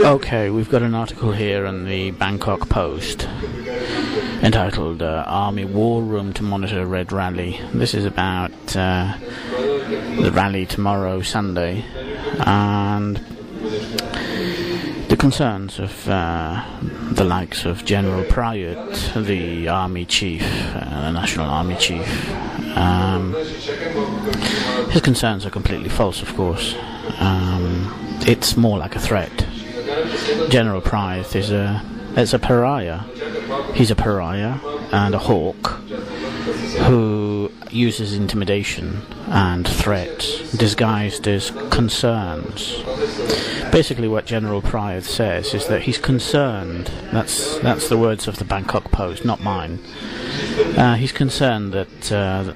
Okay, we've got an article here on the Bangkok Post entitled Army War Room to Monitor Red Rally. This is about the rally tomorrow, Sunday, and the concerns of the likes of General Prayut, the Army Chief, the National Army Chief. His concerns are completely false, of course. It's more like a threat. General Prayut is a pariah. He's a pariah and a hawk who uses intimidation and threats disguised as concerns. Basically what General Prayut says is that he's concerned, that's the words of the Bangkok Post, not mine. He's concerned that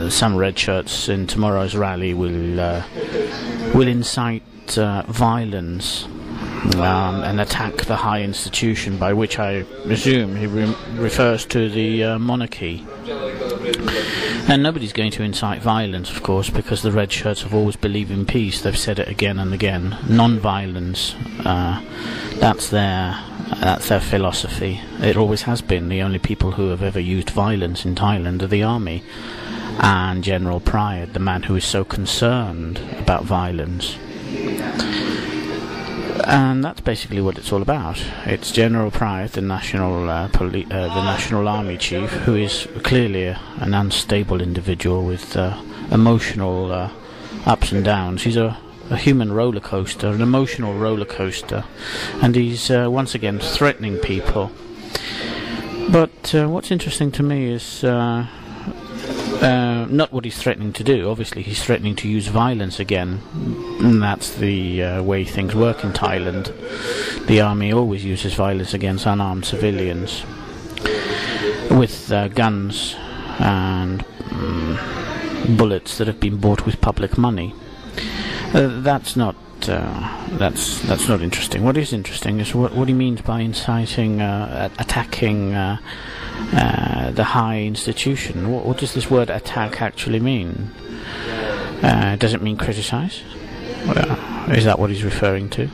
some red shirts in tomorrow's rally will incite violence and attack the high institution, by which I assume he refers to the monarchy. And nobody's going to incite violence, of course, because the red shirts have always believed in peace. They've said it again and again. Non-violence, that's their philosophy. It always has been. The only people who have ever used violence in Thailand are the army and General Prayut, the man who is so concerned about violence. And that's basically what it's all about. It's General Prayut, the National Army Chief, who is clearly an unstable individual with emotional ups and downs. He's a human roller coaster, an emotional roller coaster, and he's once again threatening people. But what's interesting to me is not what he's threatening to do. Obviously he's threatening to use violence again, and that's the way things work in Thailand. The army always uses violence against unarmed civilians with guns and bullets that have been bought with public money. That's not interesting. What is interesting is what he means by inciting, attacking the high institution. What does this word attack actually mean? Does it mean criticize? Is that what he's referring to?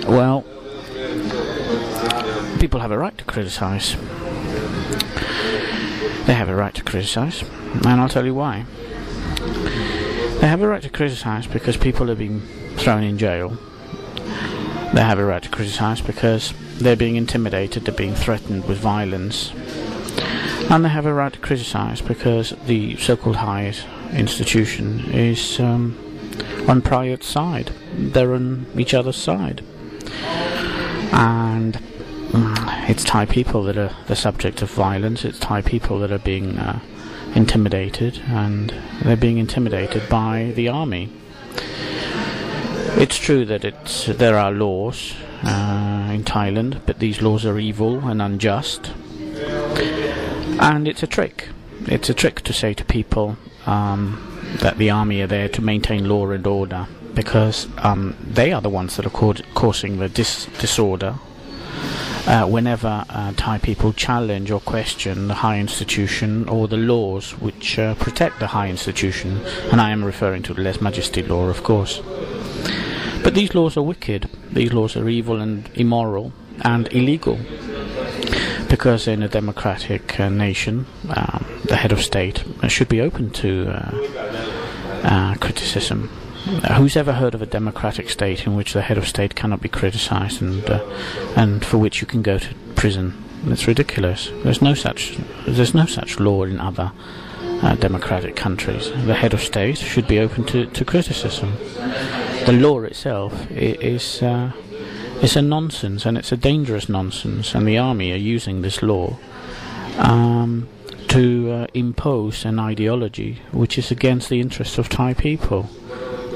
Well, people have a right to criticize. They have a right to criticize, and I'll tell you why. They have a right to criticize because people have been thrown in jail. They have a right to criticize because they're being intimidated, they're being threatened with violence. And they have a right to criticize because the so-called high institution is on Prayut's side. They're on each other's side. And it's Thai people that are the subject of violence. It's Thai people that are being intimidated, and they're being intimidated by the army. It's true that there are laws in Thailand, but these laws are evil and unjust, and it's a trick. It's a trick to say to people that the army are there to maintain law and order, because they are the ones that are causing the disorder. Whenever Thai people challenge or question the high institution or the laws which protect the high institution, and I am referring to the lèse majesté law, of course. But these laws are wicked. These laws are evil and immoral and illegal, because in a democratic nation, the head of state should be open to criticism. Who's ever heard of a democratic state in which the head of state cannot be criticized and for which you can go to prison? It's ridiculous. There's no such law in other democratic countries. The head of state should be open to criticism. The law itself is a nonsense, and it's a dangerous nonsense, and the army are using this law to impose an ideology which is against the interests of Thai people.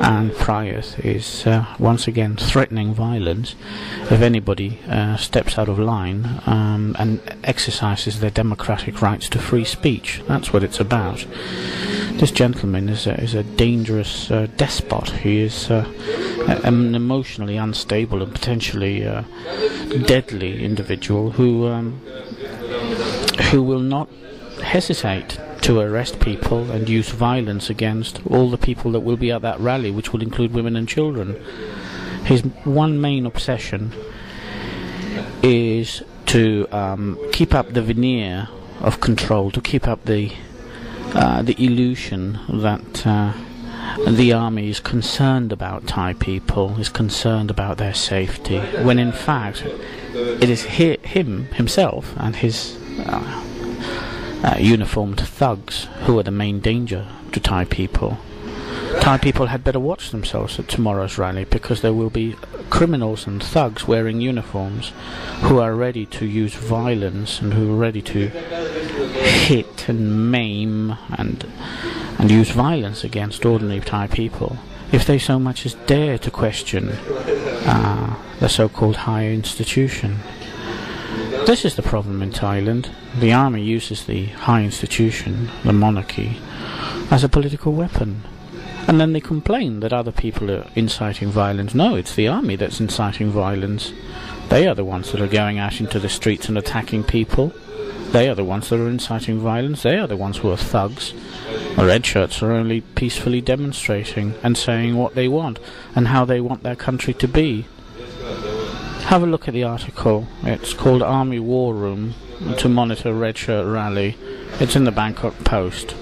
And Prayut is once again threatening violence if anybody steps out of line and exercises their democratic rights to free speech. That's what it's about. This gentleman is a dangerous despot. He is an emotionally unstable and potentially deadly individual who will not hesitate to arrest people and use violence against all the people that will be at that rally, which will include women and children. His one main obsession is to keep up the veneer of control, to keep up the illusion that the army is concerned about Thai people, is concerned about their safety, when in fact it is himself and his uniformed thugs who are the main danger to Thai people. Thai people had better watch themselves at tomorrow's rally, because there will be criminals and thugs wearing uniforms who are ready to use violence and who are ready to hit and maim and use violence against ordinary Thai people if they so much as dare to question the so-called higher institution. This is the problem in Thailand. The army uses the high institution, the monarchy, as a political weapon. And then they complain that other people are inciting violence. No, it's the army that's inciting violence. They are the ones that are going out into the streets and attacking people. They are the ones that are inciting violence. They are the ones who are thugs. The red shirts are only peacefully demonstrating and saying what they want and how they want their country to be. Have a look at the article. It's called Army War Room to Monitor Red Shirt Rally. It's in the Bangkok Post.